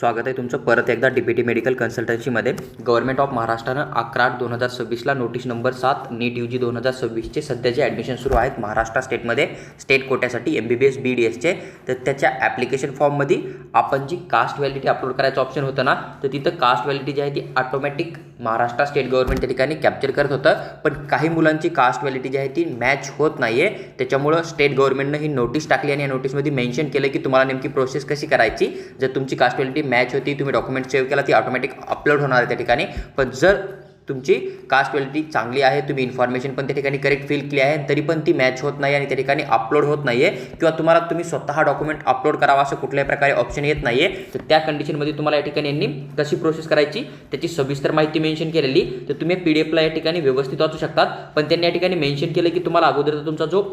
स्वागत आहे तुमचं परत एकदा DPT मेडिकल कन्सल्टन्सीमध्ये। गव्हर्नमेंट ऑफ महाराष्ट्रानं 11/8/2026ला नोटीस नंबर 7 नीट UG 2026चे सध्याचे ॲडमिशन सुरू आहेत महाराष्ट्र स्टेटमध्ये स्टेट कोट्यासाठी MBBS BDSचे। तर त्याच्या ॲप्लिकेशन फॉर्ममध्ये आपण जी कास्ट व्हॅलिडिटी अपलोड करायचं ऑप्शन होतं ना, तर तिथं कास्ट व्हॅलिडिटी जी आहे ती ऑटोमॅटिक महाराष्ट्र स्टेट गव्हर्नमेंट त्या ठिकाणी कॅप्चर करत होतं, पण काही मुलांची कास्ट व्हॅलिडिटी जी आहे ती मॅच होत नाही आहे। त्याच्यामुळं स्टेट गव्हर्नमेंटनं ही नोटीस टाकली आणि या नोटीसमध्ये मेन्शन केलं की तुम्हाला नेमकी प्रोसेस कशी करायची। जर तुमची कास्ट व्हॅलिडिटी मॅच होती, तुम्ही डॉक्युमेंट सेव्ह केला, ती ऑटोमॅटिक अपलोड होणार आहे त्या ठिकाणी। पण जर तुमची कास्ट व्हॅलिडिटी चांगली आहे, तुम्ही इन्फॉर्मेशन पण त्या ठिकाणी करेक्ट फिल केली आहे, तरी पण ती मॅच होत नाही आणि त्या ठिकाणी अपलोड होत नाही आहे किंवा तुम्ही स्वतः डॉक्युमेंट अपलोड करावा असं कुठल्याही प्रकारे ऑप्शन येत नाही आहे, तर त्या कंडिशनमध्ये तुम्हाला या ठिकाणी यांनी कशी प्रोसेस करायची त्याची सविस्तर माहिती मेन्शन केलेली। तर तुम्ही PDF ला या ठिकाणी व्यवस्थित वाचू शकतात, पण त्यांनी या ठिकाणी मेन्शन केलं की तुम्हाला अगोदर तुमचा जो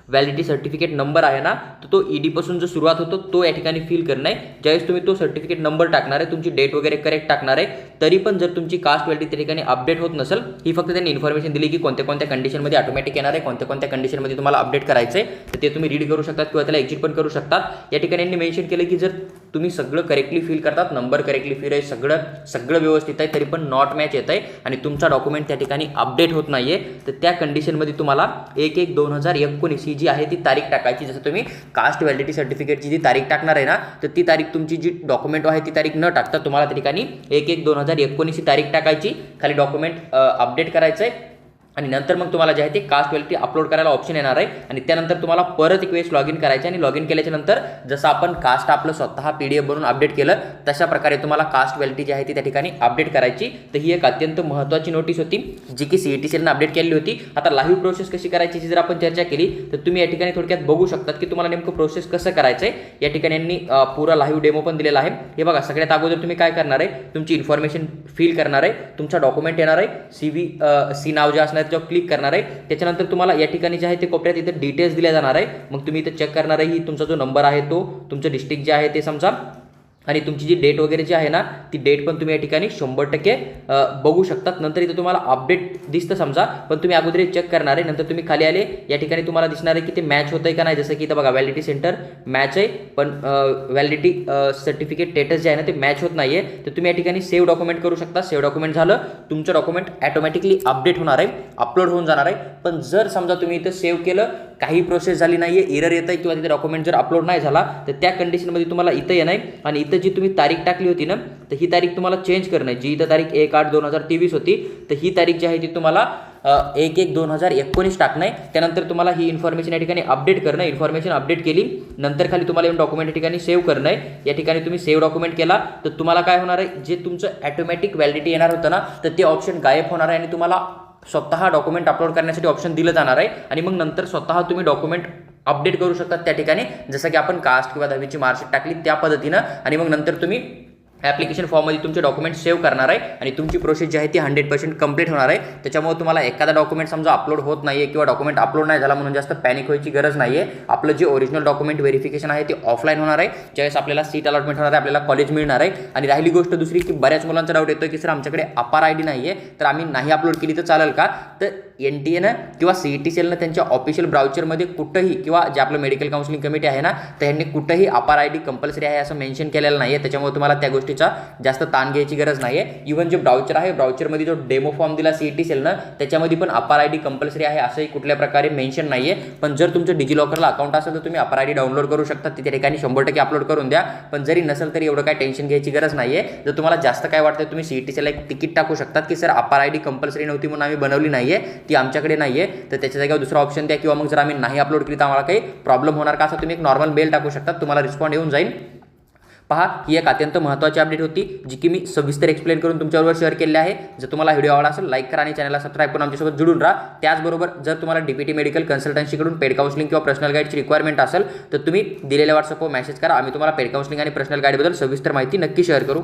व्हॅलिडिटी सर्टिफिकेट नंबर आहे ना, तर तो ED पासून जो सुरुवात होतो तो या ठिकाणी फिल करणं आहे। ज्यावेळेस तुम्ही तो सर्टिफिकेट नंबर टाकणार आहे, तुमची डेट वगैरे करेक्ट टाकणार आहे, तरी पण जर तुमची कास्ट व्हॅलिडिटी त्या ठिकाणी अपडेट होत नसेल, ही फक्त त्यांनी इन्फॉर्मेशन दिली की कोणत्या कोणत्या कंडिशनमध्ये ऑटोमॅटिक येणार आहे, कोणत्या कोणत्या कंडिशनमध्ये तुम्हाला अपडेट करायचं आहे, तर ते तुम्ही रीड करू शकतात किंवा त्याला एक्झिट पण करू शकतात। या ठिकाणी यांनी मेन्शन केलं की जर तुम्ही सगळं करेक्टली फिल करतात, नंबर करेक्टली फिल आहे, सगळं व्यवस्थित आहे, तरी पण नॉट मॅच येत आहे आणि तुमचा डॉक्युमेंट त्या ठिकाणी अपडेट होत नाही आहे, तर त्या कंडिशनमध्ये तुम्हाला 1/1/2019 ही जी आहे ती तारीख टाकायची। जसं तुम्ही कास्ट व्हॅलिडिटी सर्टिफिकेटची जी तारीख टाकणार आहे ना, तर ती तारीख तुमची जी डॉक्युमेंट आहे ती तारीख न टाकता तुम्हाला त्या ठिकाणी 1/1/2019 ही तारीख टाकायची, खाली डॉक्युमेंट अपडेट करायचं आहे आणि नंतर मग तुम्हाला जे आहे ते कास्ट व्हॅलिडिटी अपलोड करायला ऑप्शन येणार आहे आणि त्यानंतर तुम्हाला परत एक वेळेस लॉग इन करायचं आणि लॉग इन केल्याच्या नंतर जसं आपण कास्ट आपलं स्वतः PDF बनवून अपडेट केलं, तशा प्रकारे तुम्हाला कास्ट व्हॅलिडिटी जी आहे ती त्या ठिकाणी अपडेट करायची। तर ही एक अत्यंत महत्त्वाची नोटीस होती जी की CET सेलनं अपडेट केलेली होती। आता लाईव्ह प्रोसेस कशी करायची जर आपण चर्चा केली, तर तुम्ही या ठिकाणी थोडक्यात बघू शकतात की तुम्हाला नेमकं प्रोसेस कसं करायचं आहे। या ठिकाणी यांनी पुरा लाईव्ह डेमो पण दिलेला आहे। हे बघा, सगळ्यात अगोदर तुम्ही काय करणार आहे, तुमची इन्फॉर्मेशन फिल करणार आहे, तुमचा डॉक्युमेंट येणार आहे, CV नाव जे असणार त्याच्यावर क्लिक करणार आहे। त्याच्यानंतर तुम्हाला या ठिकाणी जे आहे ते कोपऱ्यात इथे डिटेल्स दिल्या जाणार आहे। मग तुम्ही इथे चेक करणार आहे, ही तुमचा जो नंबर आहे तो तुमचं डिस्ट्रिक्ट जे आहे ते समजा आणि तुमची जी डेट वगैरे जी आहे ना, ती डेट पण तुम्ही या ठिकाणी 100% बघू शकतात। नंतर इथे तुम्हाला अपडेट दिसतं समजा, पण तुम्ही अगोदर चेक करणार आहे। नंतर तुम्ही खाली आले, या ठिकाणी तुम्हाला दिसणार आहे की ते मॅच होतंय का नाही। जसं की इथं बघा, व्हॅलिडिटी सेंटर मॅच आहे, पण व्हॅलिडिटी सर्टिफिकेट स्टेटस जे आहे ना ते मॅच होत नाही आहे। तर तुम्ही या ठिकाणी सेव्ह डॉक्युमेंट करू शकता। सेव्ह डॉक्युमेंट झालं, तुमचं डॉक्युमेंट ऑटोमॅटिकली अपडेट होणार आहे, अपलोड होऊन जाणार आहे। पण जर समजा तुम्ही इथं सेव्ह केलं, काही प्रोसेस झाली नाही आहे, एरर येत आहे किंवा तिथे डॉक्युमेंट जर अपलोड नाही झाला, तर त्या कंडिशनमध्ये तुम्हाला इथं येणं आहे आणि इथं जी तुम्ही तारीख टाकली होती ना, तर ही तारीख तुम्हाला चेंज करणं आहे। जी इथं तारीख 1/8/2023 होती, तर ही तारीख जी आहे ती तुम्हाला 1/1/2019 टाकणं आहे। त्यानंतर तुम्हाला ही इन्फॉर्मेशन या ठिकाणी अपडेट करणं आहे। इन्फॉर्मेशन अपडेट केली नंतर खाली तुम्हाला येऊन डॉक्युमेंट या ठिकाणी सेव्ह करणं आहे। या ठिकाणी तुम्ही सेव्ह डॉक्युमेंट केला, तर तुम्हाला काय होणार आहे, जे तुमचं ऑटोमॅटिक व्हॅलिडिटी येणार होतं ना, तर ते ऑप्शन गायब होणार आहे आणि तुम्हाला स्वतः डॉक्युमेंट अपलोड करण्यासाठी ऑप्शन दिलं जाणार आहे आणि मग नंतर स्वतः तुम्ही डॉक्युमेंट अपडेट करू शकतात त्या ठिकाणी, जसं की आपण कास्ट किंवा 10वीची मार्कशीट टाकली त्या पद्धतीनं। आणि मग नंतर तुम्ही ॲप्लिकेशन फॉर्ममध्ये तुमचे डॉक्युमेंट सेव्ह करणार आहे आणि तुमची प्रोसेस जी आहे ती 100% कंप्लीट होणार आहे। त्याच्यामुळे तुम्हाला एखादा डॉक्युमेंट समजा अपलोड होत नाही आहे किंवा डॉक्युमेंट अपलोड नाही झाला म्हणून जास्त पॅनिक व्हायची गरज नाही आहे। आपलं जे ओरिजिनल डॉक्युमेंट व्हेरिफिकेशन आहे ते ऑफलाईन होणार आहे, ज्यावेळेस आपल्याला सीट अलॉटमेंट होणार आहे, आपल्याला कॉलेज मिळणार आहे। आणि राहिली गोष्ट दुसरी की बऱ्याच मुलांचा डाऊट येतो की सर आमच्याकडे अपार ID नाही आहे, तर आम्ही नाही अपलोड केली तर चालेल का? तर NTA किंवा CET सेलनं त्यांच्या ऑफिशियल ब्राउचरमध्ये कुठंही किंवा जे आपलं मेडिकल काउन्सिलिंग कमिटी आहे ना, तर यांनी कुठंही अपार ID कंपल्सरी आहे असं मेन्शन केलेलं नाही आहे। त्याच्यामुळे तुम्हाला त्या गोष्टीचा जास्त ताण घ्यायची गरज नाही आहे। इव्हन जे ब्राउचर आहे, ब्राउचरमध्ये जो डेमो फॉर्म दिला CET सेलनं, त्याच्यामध्ये पण अपार ID कंपल्सरी आहे असंही कुठल्या प्रकारे मेन्शन नाही आहे। पण जर तुमचं डिजिलॉकरला अकाउंट असेल तर तुम्ही अपार ID डाउनलोड करू शकता, त्या ठिकाणी 100% अपलोड करून द्या। पण जरी नसेल तरी एवढं काय टेन्शन घ्यायची गरज नाही आहे। जर तुम्हाला जास्त काय वाटतं, तुम्ही CET सेलला एक तिकीट टाकू शकतात की सर अपार ID कंपल्सरी नव्हती म्हणून आम्ही बनवली नाही आहे, ती आमच्याकडे नाही आहे, तर त्याच्या जागेवर दुसरा ऑप्शन द्या, किंवा मग जर आम्ही नाही अपलोड केली तर आम्हाला काही प्रॉब्लेम होणार का, असं तुम्ही एक नॉर्मल मेल टाकू शकता, तुम्हाला रिस्पॉन्ड येऊन जाईल। पहा, ही एक अत्यंत महत्त्वाची अपडेट होती जी की मी सविस्तर एक्सप्लेन करून तुमच्याबरोबर शेअर केली आहे। जर तुम्हाला व्हिडिओ आवडला असेल, लाईक करा आणि चॅनलला सबस्क्राईब करून आमच्यासोबत जुळून राहा। त्याचबरोबर जर तुम्हाला DPT मेडिकल कन्सल्टन्सीकडून पेड काउन्सिलिंग किंवा पर्सनल गाईडची रिक्वायरमेंट असेल, तर तुम्ही दिलेल्या व्हॉट्सअपवर मेसेज करा, आम्ही तुम्हाला पेड काउन्सिलिंग आणि पर्सनल गाईडबद्दल सविस्तर माहिती नक्की शेअर करू।